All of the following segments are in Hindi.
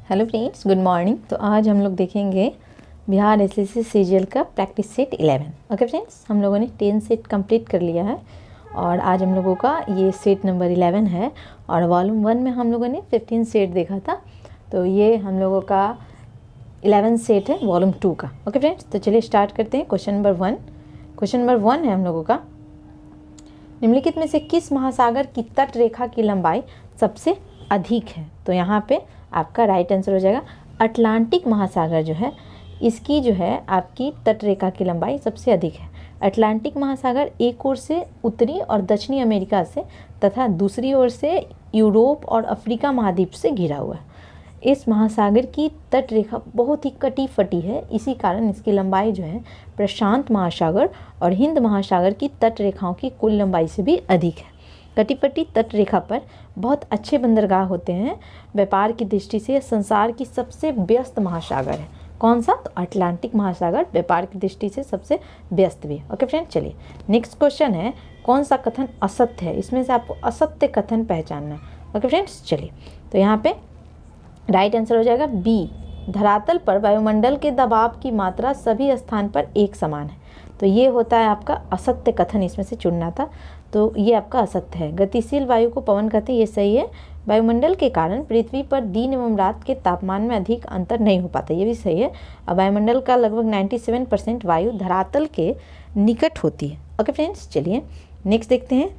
Hello friends, good morning. तो आज हम लोग देखेंगे बिहार एसएससी सीजीएल का प्रैक्टिस सेट 11। ओके फ्रेंड्स, हम लोगों ने 10 सेट कंप्लीट कर लिया है और आज हम लोगों का ये सेट नंबर 11 है। और वॉल्यूम 1 में हम लोगों ने 15 सेट देखा था, तो ये हम लोगों का 11 सेट है वॉल्यूम 2 का। ओके फ्रेंड्स, तो चलिए स्टार्ट करते हैं। क्वेश्चन नंबर 1 है हम लोगों का, निम्नलिखित में से किस महासागर की तट रेखा की लंबाई सबसे अधिक है? तो यहाँ पे आपका राइट आंसर हो जाएगा अटलांटिक महासागर जो है, इसकी जो है आपकी तट रेखा की लंबाई सबसे अधिक है। अटलांटिक महासागर एक ओर से उत्तरी और दक्षिणी अमेरिका से तथा दूसरी ओर से यूरोप और अफ्रीका महाद्वीप से घिरा हुआ है। इस महासागर की तट रेखा बहुत ही कटी फटी है, इसी कारण इसकी लंबाई जो है प्रशांत महासागर और हिंद महासागर की तट रेखाओं की कुल लंबाई से भी अधिक है। कटी-फटी तट रेखा पर बहुत अच्छे बंदरगाह होते हैं। व्यापार की दृष्टि से संसार की सबसे व्यस्त महासागर है। कौन सा? तो अटलांटिक महासागर व्यापार की दृष्टि से सबसे व्यस्त भी है। ओके फ्रेंड, चलिए नेक्स्ट क्वेश्चन है, कौन सा कथन असत्य है? इसमें से आपको असत्य कथन पहचानना है। ओके फ्रेंड्स, चलिए तो यहाँ पे राइट आंसर हो जाएगा बी, धरातल पर वायुमंडल के दबाव की मात्रा सभी स्थान पर एक समान है। तो ये होता है आपका असत्य कथन, इसमें से चुनना था, तो ये आपका असत्य है। गतिशील वायु को पवन कहते हैं, ये सही है। वायुमंडल के कारण पृथ्वी पर दिन एवं रात के तापमान में अधिक अंतर नहीं हो पाता, ये भी सही है। और वायुमंडल का लगभग 97% वायु धरातल के निकट होती है। ओके फ्रेंड्स, चलिए नेक्स्ट देखते हैं,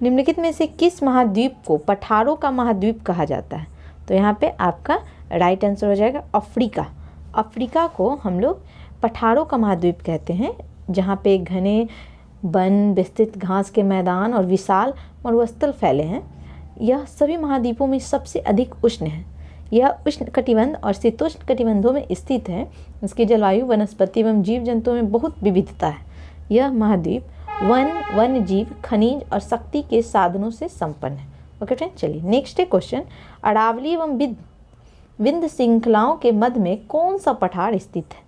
निम्नलिखित में से किस महाद्वीप को पठारों का महाद्वीप कहा जाता है? तो यहाँ पे आपका राइट आंसर हो जाएगा अफ्रीका। अफ्रीका को हम लोग पठारों का महाद्वीप कहते हैं, जहाँ पे घने वन, विस्तृत घास के मैदान और विशाल मरुस्थल फैले हैं। यह सभी महाद्वीपों में सबसे अधिक उष्ण है। यह उष्ण कटिबंध और शीतोष्ण कटिबंधों में स्थित है। इसकी जलवायु, वनस्पति एवं जीव जंतुओं में बहुत विविधता है। यह महाद्वीप वन्य जीव, खनिज और शक्ति के साधनों से संपन्न है। ओके फ्रेंड, चलिए नेक्स्ट है क्वेश्चन, अरावली एवं विंध्य श्रृंखलाओं के मध्य में कौन सा पठार स्थित है?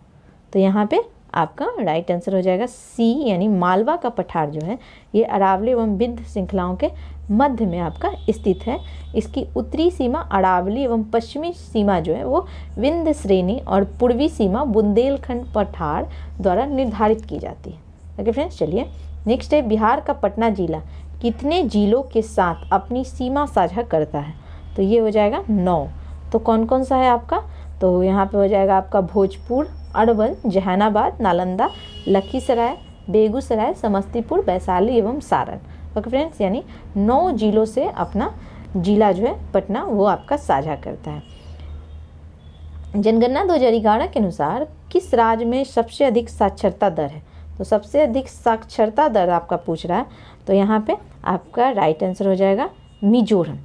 तो यहाँ पे आपका राइट आंसर हो जाएगा सी, यानी मालवा का पठार जो है ये अरावली एवं विंध्य श्रृंखलाओं के मध्य में आपका स्थित है। इसकी उत्तरी सीमा अरावली एवं पश्चिमी सीमा जो है वो विंध्य श्रेणी और पूर्वी सीमा बुंदेलखंड पठार द्वारा निर्धारित की जाती है। ओके फ्रेंड्स, चलिए नेक्स्ट है, बिहार का पटना जिला कितने जिलों के साथ अपनी सीमा साझा करता है? तो ये हो जाएगा 9। तो कौन कौन सा है आपका? तो यहाँ पे हो जाएगा आपका भोजपुर, अरवल, जहानाबाद, नालंदा, लखीसराय, बेगूसराय, समस्तीपुर, वैशाली एवं सारण। ओके फ्रेंड्स, यानी 9 जिलों से अपना जिला जो है पटना वो आपका साझा करता है। जनगणना 2011 के अनुसार किस राज्य में सबसे अधिक साक्षरता दर है? तो सबसे अधिक साक्षरता दर आपका पूछ रहा है, तो यहाँ पे आपका राइट आंसर हो जाएगा मिजोरम।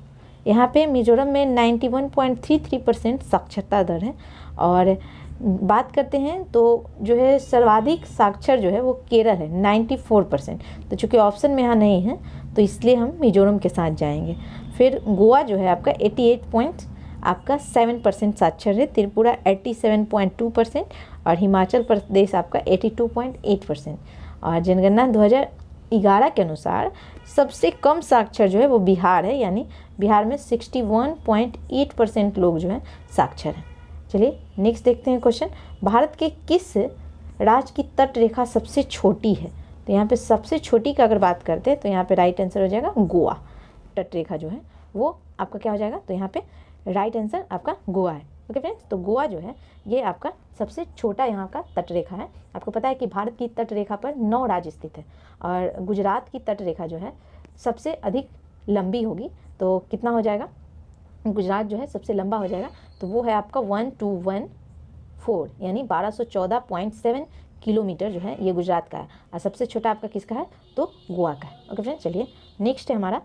यहाँ पे मिजोरम में 91.33% साक्षरता दर है। और बात करते हैं तो जो है सर्वाधिक साक्षर जो है वो केरल है 94%। तो चूँकि ऑप्शन में यहाँ नहीं है तो इसलिए हम मिजोरम के साथ जाएंगे। फिर गोवा जो है आपका 88.7% साक्षर है, त्रिपुरा 87.2% और हिमाचल प्रदेश आपका 82.8%। और जनगणना 2011 के अनुसार सबसे कम साक्षर जो है वो बिहार है, यानी बिहार में 61.8% लोग जो हैं साक्षर हैं। चलिए नेक्स्ट देखते हैं क्वेश्चन, भारत के किस राज्य की तट रेखा सबसे छोटी है? तो यहाँ पे सबसे छोटी का अगर बात करते हैं तो यहाँ पे राइट आंसर हो जाएगा गोवा। तट रेखा जो है वो आपका क्या हो जाएगा? तो यहाँ पे राइट आंसर आपका गोवा है। ओके फ्रेंड्स, तो गोवा जो है ये आपका सबसे छोटा यहाँ का तट रेखा है। आपको पता है कि भारत की तट रेखा पर 9 राज्य स्थित है और गुजरात की तट रेखा जो है सबसे अधिक लंबी होगी। तो कितना हो जाएगा? गुजरात जो है सबसे लंबा हो जाएगा, तो वो है आपका 1214, यानी 1214.7 किलोमीटर जो है ये गुजरात का है। और सबसे छोटा आपका किसका है? तो गोवा का है। ओके फ्रेंड्स, चलिए नेक्स्ट है हमारा,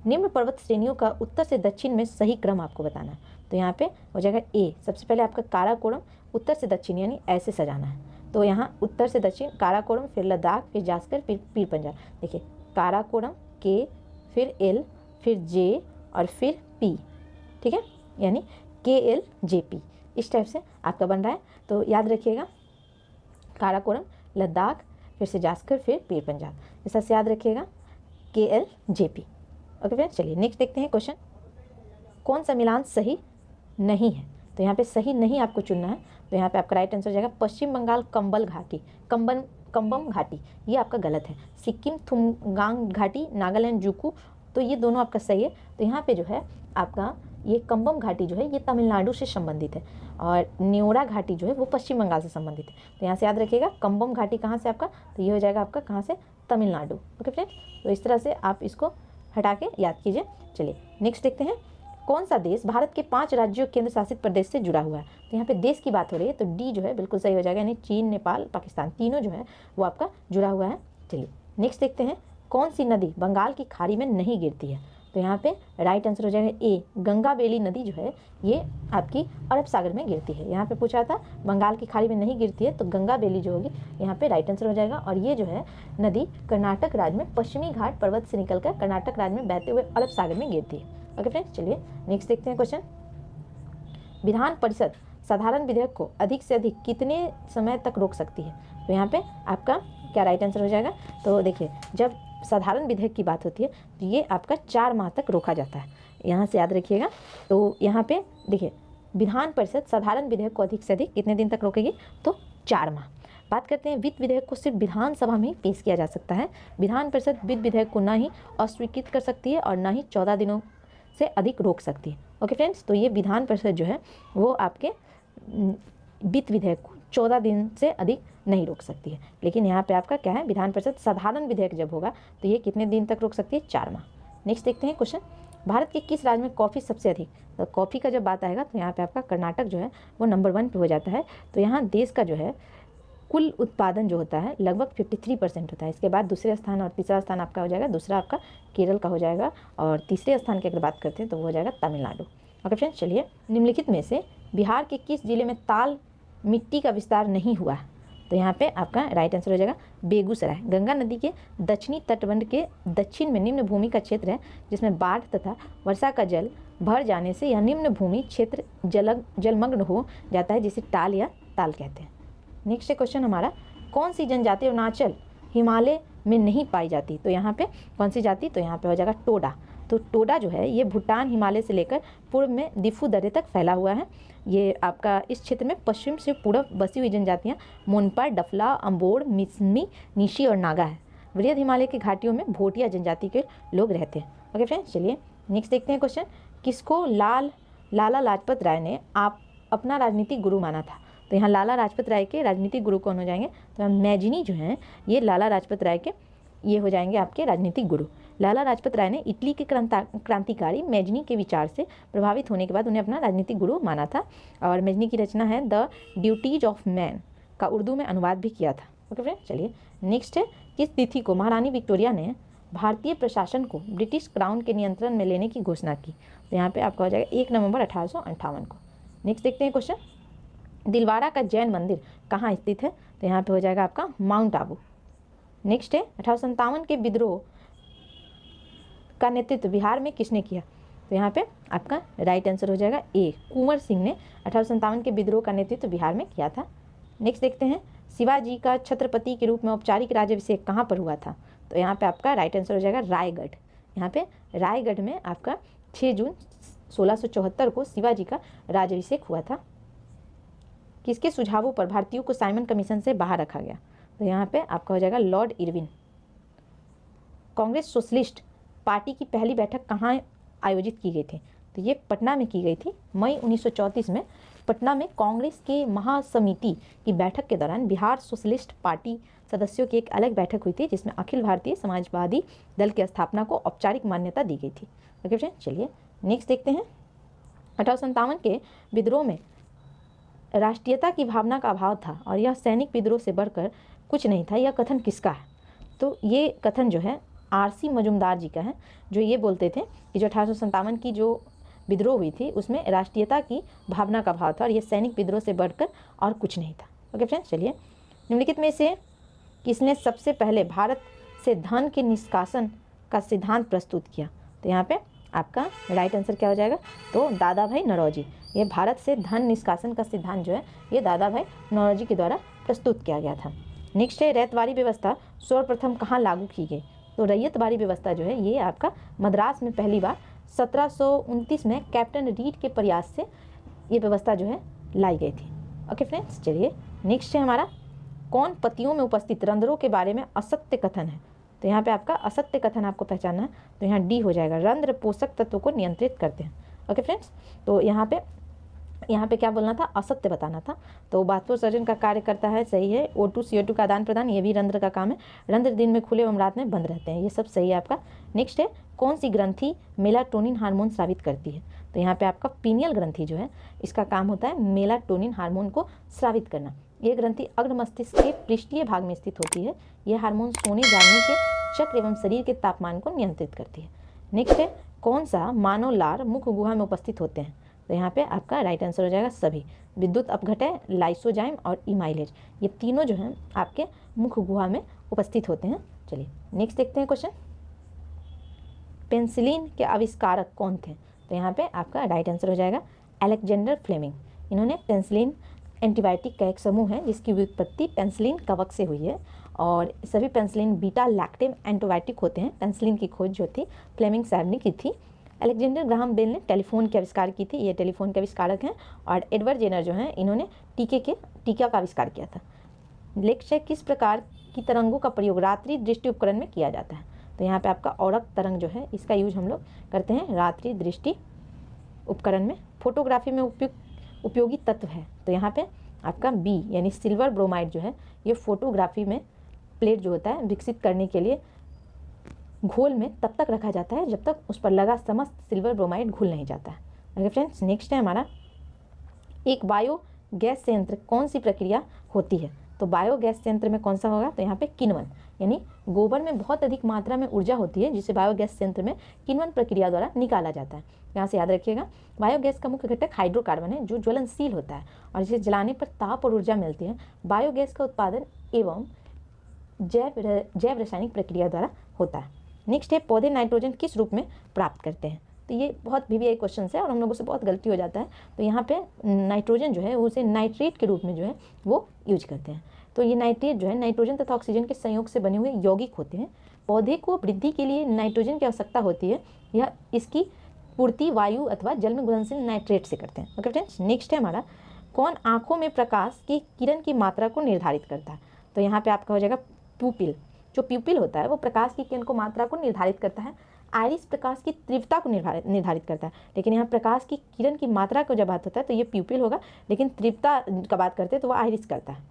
निम्न पर्वत श्रेणियों का उत्तर से दक्षिण में सही क्रम आपको बताना है। तो यहाँ पे हो जाएगा ए, सबसे पहले आपका काराकोरम, उत्तर से दक्षिण यानी ऐसे सजाना है। तो यहाँ उत्तर से दक्षिण काराकोरम, फिर लद्दाख, फिर जास्कर, फिर पीर पंजाल। देखिए काराकोरम के, फिर एल, फिर जे और फिर पी, ठीक है, यानी KLJP इस टाइप से आपका बन रहा है। तो याद रखिएगा काराकोरम, लद्दाख, फिर से जास्कर, फिर पीर पंजाल, इस तरह से याद रखिएगा KLJP। ओके फ्रेंड्स, चलिए नेक्स्ट देखते हैं क्वेश्चन, कौन सा मिलान सही नहीं है? तो यहाँ पे सही नहीं आपको चुनना है। तो यहाँ पे आपका राइट आंसर हो जाएगा पश्चिम बंगाल कंबल घाटी, कंबम घाटी, ये आपका गलत है। सिक्किम थुमगांग घाटी, नागालैंड जुकू, तो ये दोनों आपका सही है। तो यहाँ पे जो है आपका ये कंबम घाटी जो है ये तमिलनाडु से संबंधित है और न्योरा घाटी जो है वो पश्चिम बंगाल से संबंधित है। तो यहाँ से याद रखिएगा कंबम घाटी कहाँ से आपका, तो ये हो जाएगा आपका कहाँ से, तमिलनाडु। ओके फ्रेंड्स, तो इस तरह से आप इसको हटा के याद कीजिए। चलिए नेक्स्ट देखते हैं, कौन सा देश भारत के 5 राज्यों केंद्र शासित प्रदेश से जुड़ा हुआ है। तो यहाँ पे देश की बात हो रही है, तो डी जो है बिल्कुल सही हो जाएगा, यानी चीन, नेपाल, पाकिस्तान, तीनों जो है वो आपका जुड़ा हुआ है। चलिए नेक्स्ट देखते हैं, कौन सी नदी बंगाल की खाड़ी में नहीं गिरती है। तो यहाँ पे राइट आंसर हो जाएगा ए, गंगा बेली नदी जो है ये आपकी अरब सागर में गिरती है। यहाँ पे पूछा था बंगाल की खाड़ी में नहीं गिरती है, तो गंगा बेली जो होगी यहाँ पे राइट आंसर हो जाएगा। और ये जो है नदी कर्नाटक राज्य में पश्चिमी घाट पर्वत से निकलकर कर्नाटक राज्य में बहते हुए अरब सागर में गिरती है। ओके फ्रेंड्स, चलिए नेक्स्ट देखते हैं क्वेश्चन, विधान परिषद साधारण विधेयक को अधिक से अधिक कितने समय तक रोक सकती है। तो यहाँ पे आपका क्या राइट आंसर हो जाएगा, तो देखिए जब साधारण विधेयक की बात होती है तो ये आपका 4 माह तक रोका जाता है, यहाँ से याद रखिएगा। तो यहाँ पे देखिए विधान परिषद साधारण विधेयक को अधिक से अधिक कितने दिन तक रोकेगी, तो 4 माह। बात करते हैं वित्त विधेयक को सिर्फ विधानसभा में ही पेश किया जा सकता है। विधान परिषद वित्त विधेयक को ना ही अस्वीकृत कर सकती है और ना ही 14 दिनों से अधिक रोक सकती है। ओके फ्रेंड्स, तो ये विधान परिषद जो है वो आपके वित्त विधेयक को 14 दिन से अधिक नहीं रोक सकती है। लेकिन यहाँ पे आपका क्या है, विधान परिषद साधारण विधेयक जब होगा तो ये कितने दिन तक रोक सकती है, 4 माह। नेक्स्ट देखते हैं क्वेश्चन, भारत के किस राज्य में कॉफ़ी सबसे अधिक, तो कॉफ़ी का जब बात आएगा तो यहाँ पे आपका कर्नाटक जो है वो नंबर 1 पे हो जाता है। तो यहाँ देश का जो है कुल उत्पादन जो होता है लगभग 53% होता है। इसके बाद दूसरे स्थान और तीसरा स्थान आपका हो जाएगा, दूसरा आपका केरल का हो जाएगा और तीसरे स्थान की अगर बात करते हैं तो वो हो जाएगा तमिलनाडु। ओके फ्रेंड्स, चलिए निम्नलिखित में से बिहार के किस जिले में ताल मिट्टी का विस्तार नहीं हुआ है। तो यहाँ पे आपका राइट आंसर हो जाएगा बेगूसराय। गंगा नदी के दक्षिणी तटबंध के दक्षिण में निम्न भूमि का क्षेत्र है जिसमें बाढ़ तथा वर्षा का जल भर जाने से यह निम्न भूमि क्षेत्र जलमग्न हो जाता है, जिसे टाल या ताल कहते हैं। नेक्स्ट क्वेश्चन हमारा, कौन सी जनजाति अरुणाचल हिमालय में नहीं पाई जाती। तो यहाँ पे कौन सी जाति, तो यहाँ पे हो जाएगा टोडा। तो टोडा जो है ये भूटान हिमालय से लेकर पूर्व में दिफू दर्रे तक फैला हुआ है। ये आपका इस क्षेत्र में पश्चिम से पूर्व बसी हुई जनजातियाँ मोनपा, डफला, अम्बोड़, मिसमी, निशी और नागा है। वृहद हिमालय की घाटियों में भोटिया जनजाति के लोग रहते हैं। ओके फ्रेंड्स, चलिए नेक्स्ट देखते हैं क्वेश्चन, किसको लाला लाजपत राय ने अपना राजनीतिक गुरु माना था। तो यहाँ लाला लाजपत राय के राजनीतिक गुरु कौन हो जाएंगे, तो मैजिनी जो हैं ये लाला लाजपत राय के ये हो जाएंगे आपके राजनीतिक गुरु। लाला लाजपत राय ने इटली के क्रांतिकारी मैजिनी के विचार से प्रभावित होने के बाद उन्हें अपना राजनीतिक गुरु माना था और मैजिनी की रचना है द ड्यूटीज ऑफ मैन का उर्दू में अनुवाद भी किया था। ओके फ्रेंड, चलिए नेक्स्ट है, किस तिथि को महारानी विक्टोरिया ने भारतीय प्रशासन को ब्रिटिश क्राउन के नियंत्रण में लेने की घोषणा की। तो यहाँ पे आपका हो जाएगा 1 नवंबर 1858 को। नेक्स्ट देखते हैं क्वेश्चन, दिलवाड़ा का जैन मंदिर कहाँ स्थित है। तो यहाँ पे हो जाएगा आपका माउंट आबू। नेक्स्ट है 1857 के विद्रोह का नेतृत्व बिहार में किसने किया। तो यहाँ पे आपका राइट आंसर हो जाएगा ए, कुंवर सिंह ने 1857 के विद्रोह का नेतृत्व बिहार में किया था। नेक्स्ट देखते हैं, शिवाजी का छत्रपति के रूप में औपचारिक राज्याभिषेक कहाँ पर हुआ था। तो यहाँ पे आपका राइट आंसर हो जाएगा रायगढ़। यहाँ पे रायगढ़ में आपका 6 जून 1674 को शिवाजी का राज्याभिषेक हुआ था। किसके सुझावों पर भारतीयों को साइमन कमीशन से बाहर रखा गया। तो यहाँ पे आपका हो जाएगा Lord Irwin. Congress socialist party की पहली बैठक कहाँ आयोजित की गई थी। तो ये पटना में की गई थी। मई 1934 में पटना में कांग्रेस के महासमिति की बैठक के दौरान बिहार सोशलिस्ट पार्टी सदस्यों की एक अलग बैठक हुई थी जिसमें अखिल भारतीय समाजवादी दल की स्थापना को औपचारिक मान्यता दी गई थी। ओके फ्रेंड, चलिए नेक्स्ट देखते हैं, 1857 के विद्रोह में राष्ट्रीयता की भावना का अभाव था और यह सैनिक विद्रोह से बढ़कर कुछ नहीं था। यह कथन किसका है। तो ये कथन जो है आरसी मजुमदार जी का है, जो ये बोलते थे कि जो 1857 की जो विद्रोह हुई थी उसमें राष्ट्रीयता की भावना का अभाव था और यह सैनिक विद्रोह से बढ़कर और कुछ नहीं था। ओके फ्रेंड्स, चलिए निम्नलिखित में से किसने सबसे पहले भारत से धन के निष्कासन का सिद्धांत प्रस्तुत किया। तो यहाँ पे आपका राइट आंसर क्या हो जाएगा, तो दादा भाई नौरोजी। ये भारत से धन निष्कासन का सिद्धांत जो है ये दादा भाई नौरोजी के द्वारा प्रस्तुत किया गया था। नेक्स्ट है, रैयतवाड़ी व्यवस्था सर्वप्रथम कहाँ लागू की गई। तो रैयतवाड़ी व्यवस्था जो है ये आपका मद्रास में पहली बार 1729 में कैप्टन रीड के प्रयास से ये व्यवस्था जो है लाई गई थी। ओके फ्रेंड्स, चलिए नेक्स्ट है हमारा, कौन पतियों में उपस्थित रंध्रों के बारे में असत्य कथन है। तो यहाँ पे आपका असत्य कथन आपको पहचानना है, तो यहाँ डी हो जाएगा, रंध्र पोषक तत्वों को नियंत्रित करते हैं। ओके फ्रेंड्स, तो यहाँ पे क्या बोलना था, असत्य बताना था। तो बाष्पोत्सर्जन का कार्य करता है, सही है। O2 CO2 का आदान प्रदान, ये भी रंध्र का काम है। रंध्र दिन में खुले एवं रात में बंद रहते हैं, ये सब सही है आपका। नेक्स्ट है, कौन सी ग्रंथि मेलाटोनिन हार्मोन स्रावित करती है। तो यहाँ पे आपका पीनियल ग्रंथि जो है, इसका काम होता है मेलाटोनिन हार्मोन को स्रावित करना। ये ग्रंथि अग्र मस्तिष्क के पृष्ठीय भाग में स्थित होती है। यह हार्मोन सोने जागने के चक्र एवं शरीर के तापमान को नियंत्रित करती है। नेक्स्ट है, कौन सा मानव लार मुख गुहा में उपस्थित होते हैं। तो यहाँ पे आपका राइट आंसर हो जाएगा सभी, विद्युत अपघटय, लाइसोजाइम और इमाइलेज, ये तीनों जो हैं आपके मुख गुहा में उपस्थित होते हैं। चलिए नेक्स्ट देखते हैं क्वेश्चन, पेंसिलिन के आविष्कारक कौन थे। तो यहाँ पे आपका राइट आंसर हो जाएगा अलेक्जेंडर फ्लेमिंग। इन्होंने पेंसिलिन एंटीबायोटिक का एक समूह है जिसकी व्युत्पत्ति पेंसिलिन कवक से हुई है, और सभी पेंसिलिन बीटा लैक्टेम एंटीबायोटिक होते हैं। पेंसिलिन की खोज जो थी फ्लेमिंग साहब ने की थी। अलेक्जेंडर ग्राहम बेल ने टेलीफोन के आविष्कार की थी, ये टेलीफोन के आविष्कारक हैं। और एडवर्ड जेनर जो हैं, इन्होंने टीका का आविष्कार किया था। लेक्स है, किस प्रकार की तरंगों का प्रयोग रात्रि दृष्टि उपकरण में किया जाता है। तो यहाँ पे आपका औरक तरंग जो है, इसका यूज हम लोग करते हैं रात्रि दृष्टि उपकरण में। फोटोग्राफी में उपयोगी तत्व है। तो यहाँ पे आपका बी यानी सिल्वर ब्रोमाइड जो है, ये फोटोग्राफी में प्लेट जो होता है विकसित करने के लिए घोल में तब तक रखा जाता है जब तक उस पर लगा समस्त सिल्वर ब्रोमाइड घुल नहीं जाता है। ओके फ्रेंड्स, नेक्स्ट है हमारा, एक बायोगैस संयंत्र कौन सी प्रक्रिया होती है। तो बायोगैस संयंत्र में कौन सा होगा। तो यहाँ पे किण्वन, यानी गोबर में बहुत अधिक मात्रा में ऊर्जा होती है जिसे बायोगैस संयंत्र में किण्वन प्रक्रिया द्वारा निकाला जाता है। यहाँ से याद रखिएगा, बायोगैस का मुख्य घटक हाइड्रोकार्बन है जो ज्वलनशील होता है और इसे जलाने पर ताप और ऊर्जा मिलती है। बायोगैस का उत्पादन एवं जैव रासायनिक प्रक्रिया द्वारा होता है। नेक्स्ट है, पौधे नाइट्रोजन किस रूप में प्राप्त करते हैं। तो ये बहुत VVI क्वेश्चन है और हम लोगों से बहुत गलती हो जाता है। तो यहाँ पे नाइट्रोजन जो है वो उसे नाइट्रेट के रूप में जो है वो यूज करते हैं। तो ये नाइट्रेट जो है नाइट्रोजन तथा ऑक्सीजन के संयोग से बने हुए यौगिक होते हैं। पौधे को वृद्धि के लिए नाइट्रोजन की आवश्यकता होती है, यह इसकी पूर्ति वायु अथवा जल में घुलनशील नाइट्रेट से करते हैं। ओके फ्रेंड्स, नेक्स्ट है हमारा, कौन आंखों में प्रकाश की किरण की मात्रा को निर्धारित करता है। तो यहाँ पे आपका हो जाएगा प्यूपिल। जो प्यूपिल होता है वो प्रकाश की किरण को मात्रा को निर्धारित करता है। आइरिस प्रकाश की तीव्रता को निर्धारित करता है, लेकिन यहाँ प्रकाश की किरण की मात्रा को जब बात होता है तो ये प्यूपिल होगा, लेकिन तीव्रता का बात करते हैं तो वो आइरिस करता है।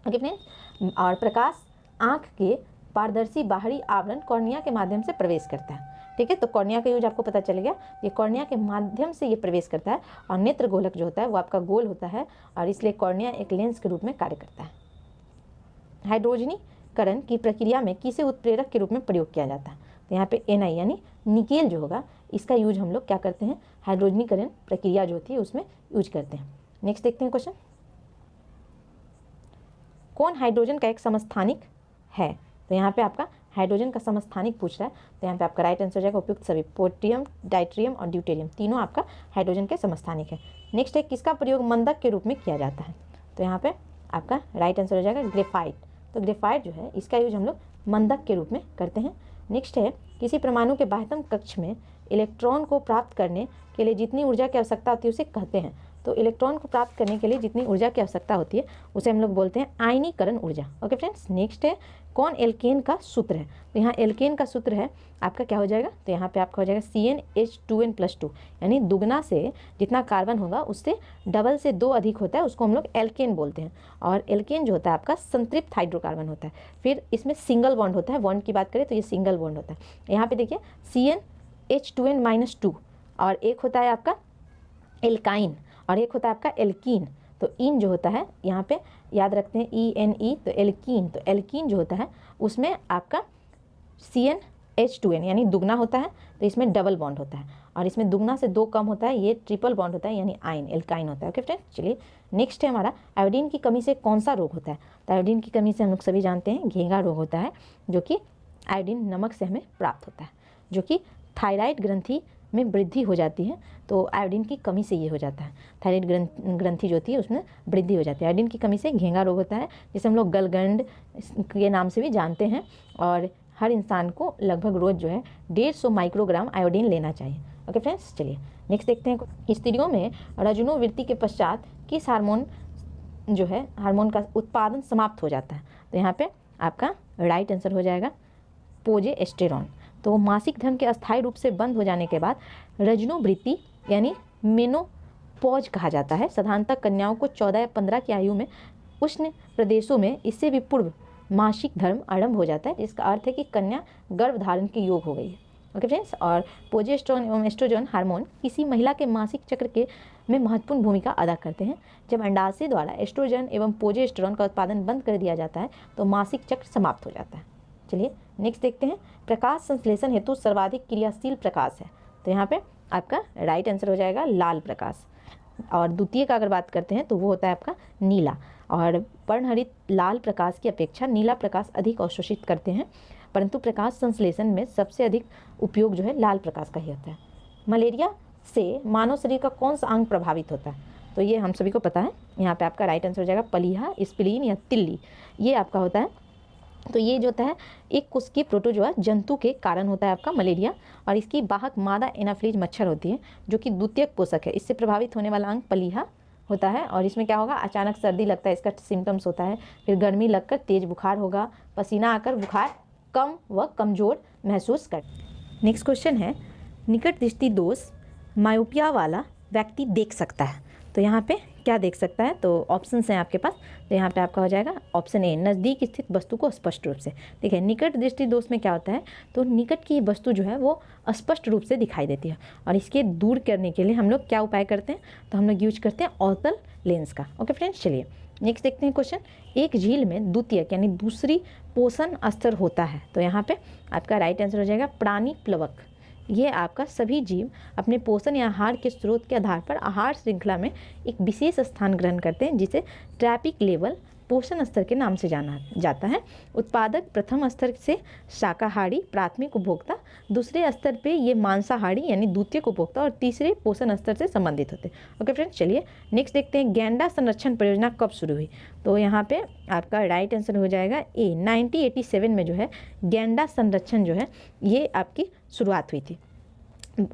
ओके फ्रेंड्स, और प्रकाश आँख के पारदर्शी बाहरी आवरण कॉर्निया के माध्यम से प्रवेश करता है। ठीक है, तो कॉर्निया का यूज आपको पता चल गया, ये कॉर्निया के माध्यम से ये प्रवेश करता है। और नेत्र गोलक जो होता है वो आपका गोल होता है और इसलिए कॉर्निया एक लेंस के रूप में कार्य करता है। हाइड्रोजनीकरण की प्रक्रिया में किसे उत्प्रेरक के रूप में प्रयोग किया जाता है। तो यहाँ पे Na यानी निकेल जो होगा, इसका यूज हम लोग क्या करते हैं, हाइड्रोजनीकरण प्रक्रिया जो होती है उसमें यूज करते हैं। नेक्स्ट देखते हैं क्वेश्चन, कौन हाइड्रोजन का एक समस्थानिक है। तो यहाँ पे आपका हाइड्रोजन का समस्थानिक पूछ रहा है, तो यहाँ पे आपका राइट आंसर हो जाएगा उपयुक्त सभी, पोटेशियम, डाइट्रियम और ड्यूटेरियम तीनों आपका हाइड्रोजन के समस्थानिक है। नेक्स्ट है, किसका प्रयोग मंदक के रूप में किया जाता है। तो यहाँ पे आपका राइट आंसर हो जाएगा ग्रेफाइट। तो ग्रेफाइट जो है इसका यूज हम लोग मंदक के रूप में करते हैं। नेक्स्ट है, किसी परमाणु के बाह्यतम कक्ष में इलेक्ट्रॉन को प्राप्त करने के लिए जितनी ऊर्जा की आवश्यकता होती है उसे कहते हैं। तो इलेक्ट्रॉन को प्राप्त करने के लिए जितनी ऊर्जा की आवश्यकता होती है उसे हम लोग बोलते हैं आयनीकरण ऊर्जा। ओके फ्रेंड्स, नेक्स्ट है, कौन एल्केन का सूत्र है। तो यहाँ एल्केन का सूत्र है आपका क्या हो जाएगा, तो यहाँ पे आपका हो जाएगा CnH2n+2, यानी दुगना से जितना कार्बन होगा उससे डबल से 2 अधिक होता है, उसको हम लोग एल्केन बोलते हैं। और एल्केन जो होता है आपका संतृप्त हाइड्रोकार्बन होता है। फिर इसमें सिंगल बॉन्ड होता है, बॉन्ड की बात करें तो ये सिंगल बॉन्ड होता है। यहाँ पे देखिए CnH2n-2 और एक होता है आपका एल्काइन और एक होता है आपका एल्कीन। तो इन जो होता है यहाँ पे याद रखते हैं ENE, तो एल्कीन, तो एल्कीन जो होता है उसमें आपका CnH2n यानी दुगना होता है, तो इसमें डबल बॉन्ड होता है। और इसमें दुगना से 2 कम होता है, ये ट्रिपल बॉन्ड होता है यानी आयन एल्काइन होता है। ओके फ्रेंड, चलिए नेक्स्ट है हमारा, आयोडीन की कमी से कौन सा रोग होता है। तो आयोडीन की कमी से हम लोग सभी जानते हैं घेंगा रोग होता है, जो कि आयोडीन नमक से हमें प्राप्त होता है, जो कि थायराइड ग्रंथि में वृद्धि हो जाती है। तो आयोडीन की कमी से ये हो जाता है, थायराइड ग्रंथि जो होती है उसमें वृद्धि हो जाती है। आयोडीन की कमी से घेंगा रोग होता है, जिसे हम लोग गलगंड के नाम से भी जानते हैं। और हर इंसान को लगभग रोज़ जो है 150 माइक्रोग्राम आयोडीन लेना चाहिए। ओके फ्रेंड्स, चलिए नेक्स्ट देखते हैं। स्त्रियों में रजोनोवृत्ति के पश्चात किस हार्मोन का उत्पादन समाप्त हो जाता है? तो यहाँ पे आपका राइट आंसर हो जाएगा प्रोजेस्टेरॉन। तो मासिक धर्म के अस्थायी रूप से बंद हो जाने के बाद रजोनोवृत्ति यानी मेनोपॉज कहा जाता है। साधारणतः कन्याओं को 14 या 15 की आयु में उष्ण प्रदेशों में इससे भी पूर्व मासिक धर्म आरंभ हो जाता है, जिसका अर्थ है कि कन्या गर्भ धारण के योग हो गई है। ओके फ्रेंड्स, और प्रोजेस्टेरॉन एवं एस्ट्रोजन हार्मोन किसी महिला के मासिक चक्र के में महत्वपूर्ण भूमिका अदा करते हैं। जब अंडाशय द्वारा एस्ट्रोजन एवं प्रोजेस्टेरॉन का उत्पादन बंद कर दिया जाता है तो मासिक चक्र समाप्त हो जाता है। चलिए नेक्स्ट देखते हैं। प्रकाश संश्लेषण हेतु सर्वाधिक क्रियाशील प्रकाश है, तो यहाँ पे आपका राइट आंसर हो जाएगा लाल प्रकाश। और द्वितीय का अगर बात करते हैं तो वो होता है आपका नीला। और वर्णहरित लाल प्रकाश की अपेक्षा नीला प्रकाश अधिक अवशोषित करते हैं, परंतु प्रकाश संश्लेषण में सबसे अधिक उपयोग जो है लाल प्रकाश का ही होता है। मलेरिया से मानव शरीर का कौन सा अंग प्रभावित होता है? तो ये हम सभी को पता है। यहाँ पे आपका राइट आंसर हो जाएगा प्लीहा, स्प्लीन या तिल्ली, ये आपका होता है। तो ये जो होता है एक कोशिकीय प्रोटोजोआ जंतु के कारण होता है आपका मलेरिया, और इसकी वाहक मादा एनाफ्लीज मच्छर होती है जो कि द्वितीयक पोषक है। इससे प्रभावित होने वाला अंग प्लीहा होता है। और इसमें क्या होगा, अचानक सर्दी लगता है, इसका सिम्टम्स होता है। फिर गर्मी लगकर तेज बुखार होगा, पसीना आकर बुखार कम व कमजोर महसूस कर। नेक्स्ट क्वेश्चन है, निकट दृष्टि दोष मायोपिया वाला व्यक्ति देख सकता है, तो यहाँ पे क्या देख सकता है? तो ऑप्शंस हैं आपके पास। तो यहाँ पे आपका हो जाएगा ऑप्शन ए, नज़दीक स्थित वस्तु को स्पष्ट रूप से। देखिए निकट दृष्टि दोष में क्या होता है, तो निकट की वस्तु जो है वो स्पष्ट रूप से दिखाई देती है, और इसके दूर करने के लिए हम लोग क्या उपाय करते हैं? तो हम लोग यूज करते हैं अवतल लेंस का। ओके फ्रेंड्स, चलिए नेक्स्ट देखते हैं क्वेश्चन। एक झील में द्वितीयक यानी दूसरी पोषण स्तर होता है, तो यहाँ पे आपका राइट आंसर हो जाएगा प्राणी प्लवक। ये आपका सभी जीव अपने पोषण या आहार के स्रोत के आधार पर आहार श्रृंखला में एक विशेष स्थान ग्रहण करते हैं, जिसे ट्रैपिक लेवल पोषण स्तर के नाम से जाना जाता है। उत्पादक प्रथम स्तर से शाकाहारी प्राथमिक उपभोक्ता, दूसरे स्तर पे ये मांसाहारी यानी द्वितीयक उपभोक्ता, और तीसरे पोषण स्तर से संबंधित होते हैं। ओके फ्रेंड्स, चलिए नेक्स्ट देखते हैं। गैंडा संरक्षण परियोजना कब शुरू हुई? तो यहाँ पे आपका राइट आंसर हो जाएगा ए, 1987 में जो है गैंडा संरक्षण जो है ये आपकी शुरुआत हुई थी।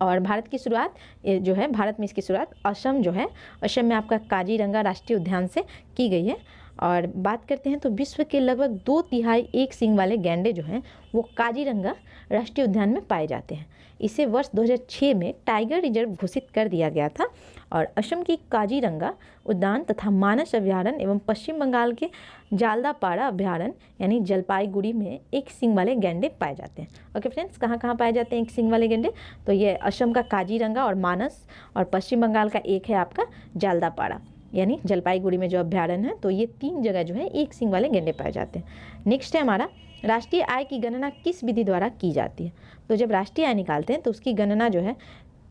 और भारत की शुरुआत जो है, भारत में इसकी शुरुआत असम जो है, असम में आपका काजीरंगा राष्ट्रीय उद्यान से की गई है। और बात करते हैं तो विश्व के लगभग 2/3 एक सींग वाले गैंडे जो हैं वो काजीरंगा राष्ट्रीय उद्यान में पाए जाते हैं। इसे वर्ष 2006 में टाइगर रिजर्व घोषित कर दिया गया था। और असम की काजीरंगा उद्यान तथा मानस अभ्यारण्य एवं पश्चिम बंगाल के जालदापाड़ा अभ्यारण्य यानी जलपाईगुड़ी में एक सींग वाले गैंडे पाए जाते हैं। ओके फ्रेंड्स, कहाँ कहाँ पाए जाते हैं एक सींग वाले गैंडे? तो ये असम का काजीरंगा और मानस, और पश्चिम बंगाल का एक है आपका जालदापाड़ा यानी जलपाईगुड़ी में जो अभ्यारण्य है। तो ये 3 जगह जो है एक सींग वाले गैंडे पाए जाते हैं। नेक्स्ट है हमारा, राष्ट्रीय आय की गणना किस विधि द्वारा की जाती है? तो जब राष्ट्रीय आय निकालते हैं तो उसकी गणना जो है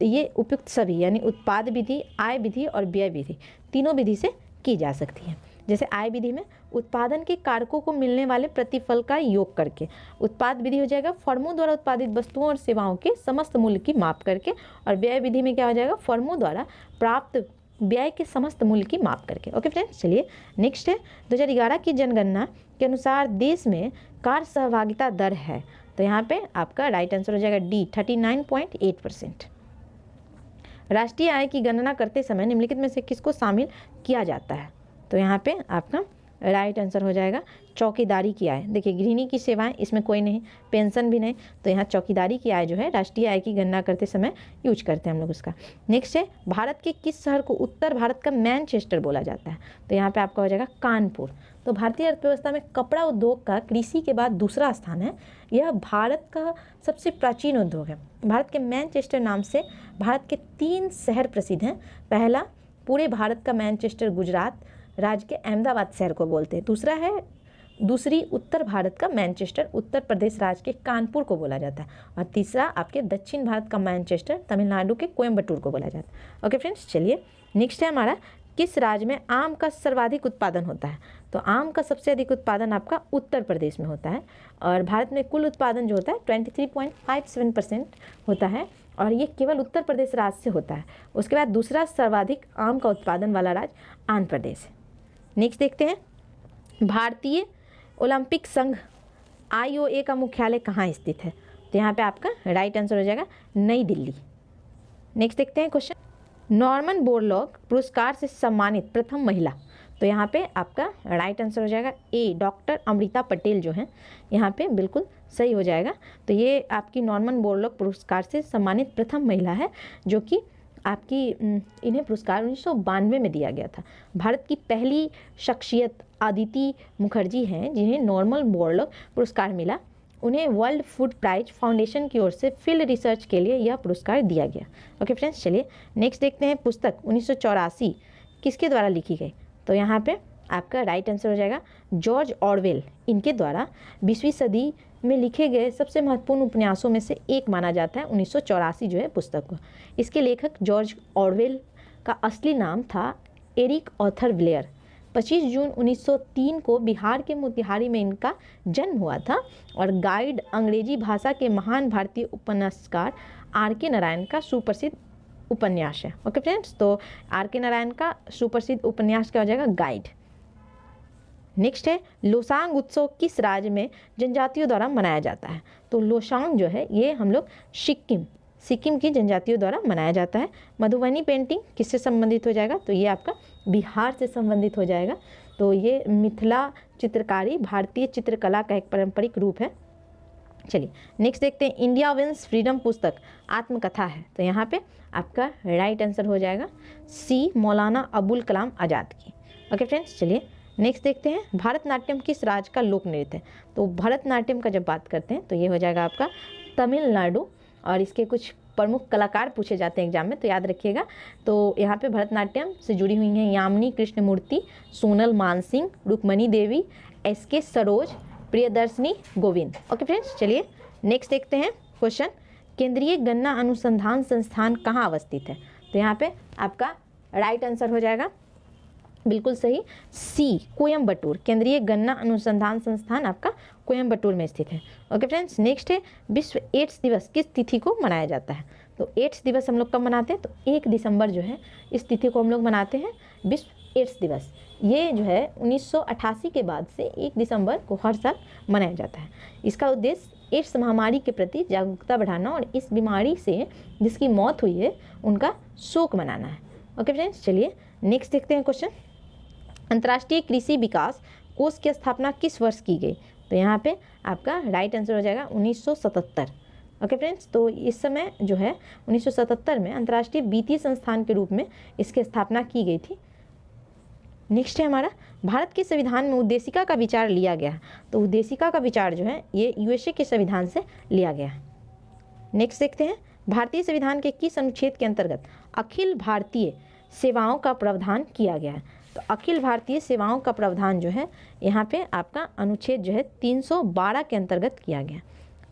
ये उपयुक्त सभी यानी उत्पाद विधि, आय विधि और व्यय विधि, तीनों विधि से की जा सकती है। जैसे आय विधि में उत्पादन के कारकों को मिलने वाले प्रतिफल का योग करके, उत्पाद विधि हो जाएगा फर्मों द्वारा उत्पादित वस्तुओं और सेवाओं के समस्त मूल्य की माप करके, और व्यय विधि में क्या हो जाएगा, फर्मों द्वारा प्राप्त व्यय के समस्त मूल्य की माप करके। ओके फ्रेंड्स, चलिए नेक्स्ट है 2011 की जनगणना के अनुसार देश में कार्य सहभागिता दर है, तो यहाँ पे आपका राइट आंसर हो जाएगा डी, 39.8%। राष्ट्रीय आय की गणना करते समय निम्नलिखित में से किसको शामिल किया जाता है? तो यहाँ पे आपका राइट आंसर हो जाएगा चौकीदारी की आय। देखिए गृहिणी की सेवाएं इसमें कोई नहीं, पेंशन भी नहीं, तो यहाँ चौकीदारी की आय जो है राष्ट्रीय आय की गणना करते समय यूज करते हैं हम लोग उसका। नेक्स्ट है, भारत के किस शहर को उत्तर भारत का मैनचेस्टर बोला जाता है? तो यहाँ पे आपका हो जाएगा कानपुर। तो भारतीय अर्थव्यवस्था में कपड़ा उद्योग का कृषि के बाद दूसरा स्थान है। यह भारत का सबसे प्राचीन उद्योग है। भारत के मैनचेस्टर नाम से भारत के 3 शहर प्रसिद्ध हैं। पहला पूरे भारत का मैनचेस्टर गुजरात राज्य के अहमदाबाद शहर को बोलते हैं। दूसरी उत्तर भारत का मैनचेस्टर उत्तर प्रदेश राज्य के कानपुर को बोला जाता है। और तीसरा आपके दक्षिण भारत का मैनचेस्टर तमिलनाडु के कोयम्बटूर को बोला जाता है। ओके फ्रेंड्स, चलिए नेक्स्ट है हमारा, किस राज्य में आम का सर्वाधिक उत्पादन होता है? तो आम का सबसे अधिक उत्पादन आपका उत्तर प्रदेश में होता है। और भारत में कुल उत्पादन जो होता है 23.57% होता है, और ये केवल उत्तर प्रदेश राज्य से होता है। उसके बाद दूसरा सर्वाधिक आम का उत्पादन वाला राज्य आंध्र प्रदेश है। नेक्स्ट देखते हैं, भारतीय ओलंपिक संघ IOA का मुख्यालय कहाँ स्थित है? तो यहाँ पे आपका राइट आंसर हो जाएगा नई दिल्ली। नेक्स्ट देखते हैं क्वेश्चन, नॉर्मन बोरलॉग पुरस्कार से सम्मानित प्रथम महिला। तो यहाँ पे आपका राइट आंसर हो जाएगा ए, डॉक्टर अमृता पटेल जो हैं, यहाँ पे बिल्कुल सही हो जाएगा। तो ये आपकी नॉर्मन बोरलॉग पुरस्कार से सम्मानित प्रथम महिला है, जो कि आपकी इन्हें पुरस्कार 1992 में दिया गया था। भारत की पहली शख्सियत अदिति मुखर्जी हैं जिन्हें नॉर्मन बोरलॉग पुरस्कार मिला। उन्हें वर्ल्ड फूड प्राइज फाउंडेशन की ओर से फील्ड रिसर्च के लिए यह पुरस्कार दिया गया। ओके फ्रेंड्स, चलिए नेक्स्ट देखते हैं, पुस्तक 1984 किसके द्वारा लिखी गई। तो यहाँ पे आपका राइट आंसर हो जाएगा जॉर्ज ऑरवेल। इनके द्वारा 20वीं सदी में लिखे गए सबसे महत्वपूर्ण उपन्यासों में से एक माना जाता है 1984 जो है पुस्तक को। इसके लेखक जॉर्ज ऑरवेल का असली नाम था एरिक आर्थर ब्लेयर। 25 जून 1903 को बिहार के मोतिहारी में इनका जन्म हुआ था और गाइड अंग्रेजी भाषा के महान भारतीय उपन्यासकार R.K. नारायण का सुप्रसिद्ध उपन्यास है। ओके फ्रेंड्स, तो R.K. नारायण का सुप्रसिद्ध उपन्यास क्या हो जाएगा, गाइड। नेक्स्ट है, लोसांग उत्सव किस राज्य में जनजातियों द्वारा मनाया जाता है। तो लोसांग जो है ये हम लोग सिक्किम की जनजातियों द्वारा मनाया जाता है। मधुबनी पेंटिंग किससे संबंधित हो जाएगा, तो ये आपका बिहार से संबंधित हो जाएगा। तो ये मिथिला चित्रकारी भारतीय चित्रकला का एक पारंपरिक रूप है। चलिए नेक्स्ट देखते हैं, इंडिया विंस फ्रीडम पुस्तक आत्मकथा है। तो यहाँ पे आपका राइट आंसर हो जाएगा सी, मौलाना अबुल कलाम आज़ाद की। ओके फ्रेंड्स, चलिए नेक्स्ट देखते हैं, भरतनाट्यम किस राज्य का लोक नृत्य है। तो भरतनाट्यम का जब बात करते हैं तो ये हो जाएगा आपका तमिलनाडु, और इसके कुछ प्रमुख कलाकार पूछे जाते हैं एग्जाम में, तो याद रखिएगा। तो यहाँ पे भरतनाट्यम से जुड़ी हुई हैं यामिनी कृष्णमूर्ति, सोनल मानसिंह, रुक्मणी देवी, SK Saroj, Priyadarshini Govind. Okay friends, चलिए नेक्स्ट देखते हैं क्वेश्चन, केंद्रीय गन्ना अनुसंधान संस्थान कहाँ अवस्थित है। तो यहाँ पे आपका राइट आंसर हो जाएगा बिल्कुल सही सी, कोयम्बटूर। केंद्रीय गन्ना अनुसंधान संस्थान आपका कोयम्बटूर में स्थित है। ओके फ्रेंड्स, नेक्स्ट है, विश्व एड्स दिवस किस तिथि को मनाया जाता है। तो एड्स दिवस हम लोग कब मनाते हैं, तो 1 दिसंबर जो है इस तिथि को हम लोग मनाते हैं विश्व एड्स दिवस। ये जो है 1988 के बाद से 1 दिसंबर को हर साल मनाया जाता है। इसका उद्देश्य एड्स महामारी के प्रति जागरूकता बढ़ाना और इस बीमारी से जिसकी मौत हुई है उनका शोक मनाना है। ओके फ्रेंड्स, चलिए नेक्स्ट देखते हैं क्वेश्चन, अंतर्राष्ट्रीय कृषि विकास कोष की स्थापना किस वर्ष की गई। तो यहाँ पे आपका राइट आंसर हो जाएगा 1977। ओके फ्रेंड्स, तो इस समय जो है 1977 में अंतर्राष्ट्रीय वित्तीय संस्थान के रूप में इसकी स्थापना की गई थी। नेक्स्ट है हमारा, भारत के संविधान में उद्देशिका का विचार लिया गया। तो उद्देशिका का विचार जो है ये USA के संविधान से लिया गया। नेक्स्ट देखते हैं, भारतीय संविधान के किस अनुच्छेद के अंतर्गत अखिल भारतीय सेवाओं का प्रावधान किया गया है। तो अखिल भारतीय सेवाओं का प्रावधान जो है यहाँ पे आपका अनुच्छेद जो है 312 के अंतर्गत किया गया।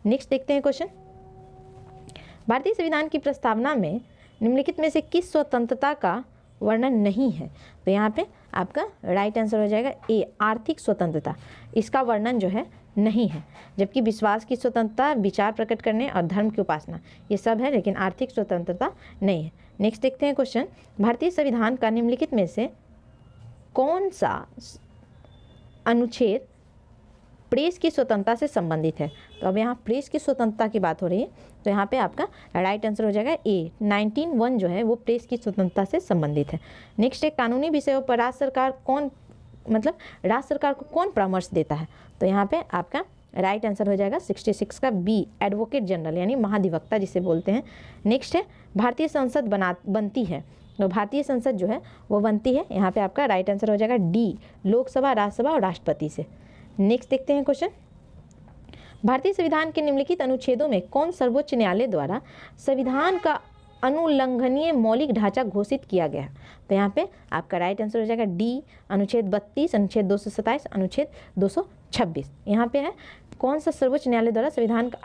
नेक्स्ट देखते हैं क्वेश्चन, भारतीय संविधान की प्रस्तावना में निम्नलिखित में से किस स्वतंत्रता का वर्णन नहीं है। तो यहाँ पे आपका राइट आंसर हो जाएगा ए, आर्थिक स्वतंत्रता। इसका वर्णन जो है नहीं है, जबकि विश्वास की स्वतंत्रता, विचार प्रकट करने और धर्म की उपासना ये सब है, लेकिन आर्थिक स्वतंत्रता नहीं है। नेक्स्ट देखते हैं क्वेश्चन, भारतीय संविधान का निम्नलिखित में से कौन सा अनुच्छेद प्रेस की स्वतंत्रता से संबंधित है। तो अब यहाँ प्रेस की स्वतंत्रता की बात हो रही है, तो यहाँ पे आपका राइट आंसर हो जाएगा ए, 19(1) जो है वो प्रेस की स्वतंत्रता से संबंधित है। नेक्स्ट है, कानूनी विषयों पर राज्य सरकार को कौन परामर्श देता है। तो यहाँ पे आपका राइट आंसर हो जाएगा 66 का बी, एडवोकेट जनरल यानी महाधिवक्ता जिसे बोलते हैं। नेक्स्ट है, भारतीय संसद बनती है। तो भारतीय संसद जो है वो बनती है, यहाँ पे आपका राइट आंसर हो जाएगा डी, लोकसभा, राज्यसभा और राष्ट्रपति से। नेक्स्ट देखते हैं क्वेश्चन, भारतीय संविधान के निम्नलिखित अनुच्छेदों में कौन सर्वोच्च न्यायालय द्वारा संविधान का अनुल्लंघनीय मौलिक ढांचा घोषित किया गया। तो यहाँ पे आपका राइट आंसर हो जाएगा डी, अनुच्छेद 32, अनुच्छेद 227, अनुच्छेद 226। यहाँ पे है कौन सा सर्वोच्च न्यायालय द्वारा संविधान का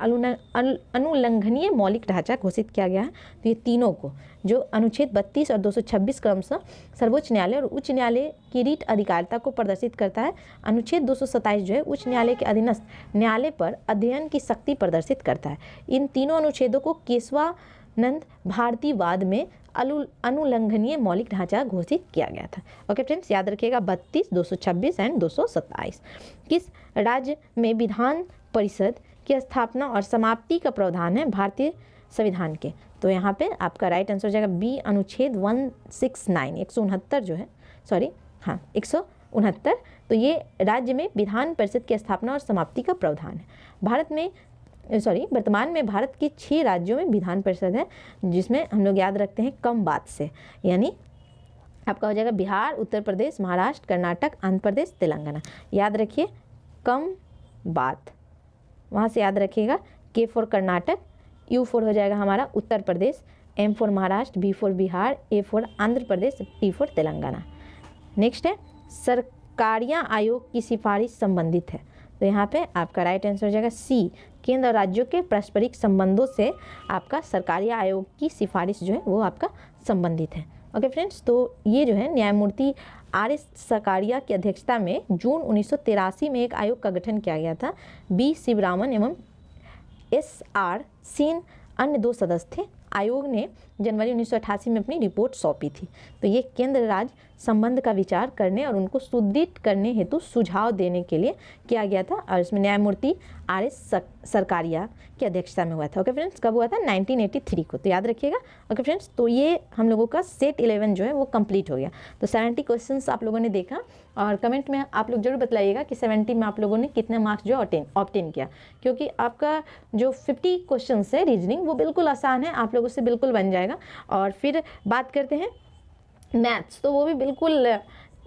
अनुल्लंघनीय मौलिक ढांचा घोषित किया गया है। तो ये तीनों को, जो अनुच्छेद 32 और 226 क्रमशः सर्वोच्च न्यायालय और उच्च न्यायालय की रीट अधिकारिता को प्रदर्शित करता है। अनुच्छेद 227 जो है उच्च न्यायालय के अधीनस्थ न्यायालय पर अध्ययन की शक्ति प्रदर्शित करता है। इन तीनों अनुच्छेदों को केशवानंद भारतीवाद में अनुल्लंघनीय मौलिक ढांचा घोषित किया गया था। ओके फ्रेंड्स, याद रखिएगा 32, 226 एंड 227। किस राज्य में विधान परिषद की स्थापना और समाप्ति का प्रावधान है भारतीय संविधान के। तो यहाँ पे आपका राइट आंसर हो जाएगा बी, अनुच्छेद 169 169 जो है, सॉरी हाँ 169। तो ये राज्य में विधान परिषद की स्थापना और समाप्ति का प्रावधान है। वर्तमान में भारत के 6 राज्यों में विधान परिषद है, जिसमें हम लोग याद रखते हैं कम बात से, यानी आपका हो जाएगा बिहार, उत्तर प्रदेश, महाराष्ट्र, कर्नाटक, आंध्र प्रदेश, तेलंगाना। याद रखिए कम बात, वहाँ से याद रखिएगा। के फॉर कर्नाटक, यू फॉर हो जाएगा हमारा Uttar Pradesh, M for Maharashtra, B for Bihar, A for Andhra Pradesh, T for Telangana. Next है सरकारियाँ आयोग की सिफारिश संबंधित है। तो यहाँ पे आपका राइट आंसर हो जाएगा सी, केंद्र और राज्यों के पारस्परिक संबंधों से आपका सरकारी आयोग की सिफारिश जो है वो आपका संबंधित है। ओके फ्रेंड्स, तो ये जो है न्यायमूर्ति आर.एस. सरकारिया की अध्यक्षता में जून 1983 में एक आयोग का गठन किया गया था। बी शिवरामन एवं एस.आर. सेन अन्य 2 सदस्य थे। आयोग ने जनवरी 1988 में अपनी रिपोर्ट सौंपी थी। तो ये केंद्र राज्य संबंध का विचार करने और उनको सुदृढ़ करने हेतु सुझाव देने के लिए किया गया था, और इसमें न्यायमूर्ति आर.एस. सरकारिया की अध्यक्षता में हुआ था। ओके फ्रेंड्स, कब हुआ था? 1983 को, तो याद रखिएगा। ओके फ्रेंड्स, तो ये हम लोगों का सेट 11 जो है वो कंप्लीट हो गया। तो 70 क्वेश्चंस आप लोगों ने देखा, और कमेंट में आप लोग जरूर बतलाइएगा कि 70 में आप लोगों ने कितने मार्क्स जो ऑब्टेन किया, क्योंकि आपका जो 50 क्वेश्चन है रीजनिंग वो बिल्कुल आसान है, आप लोगों से बिल्कुल बन जाएगा। और फिर बात करते हैं मैथ्स, तो वो भी बिल्कुल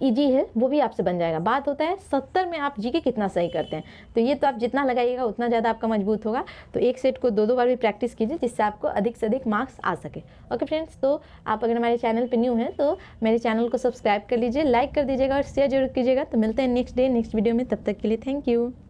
इजी है, वो भी आपसे बन जाएगा। बात होता है 70 में आप जीके कितना सही करते हैं, तो ये तो आप जितना लगाइएगा उतना ज़्यादा आपका मजबूत होगा। तो एक सेट को 2-2 बार भी प्रैक्टिस कीजिए, जिससे आपको अधिक से अधिक मार्क्स आ सके। ओके फ्रेंड्स, तो आप अगर हमारे चैनल पे न्यू हैं तो मेरे चैनल को सब्सक्राइब कर लीजिए, लाइक कर दीजिएगा और शेयर जरूर कीजिएगा। तो मिलते हैं नेक्स्ट वीडियो में, तब तक के लिए थैंक यू।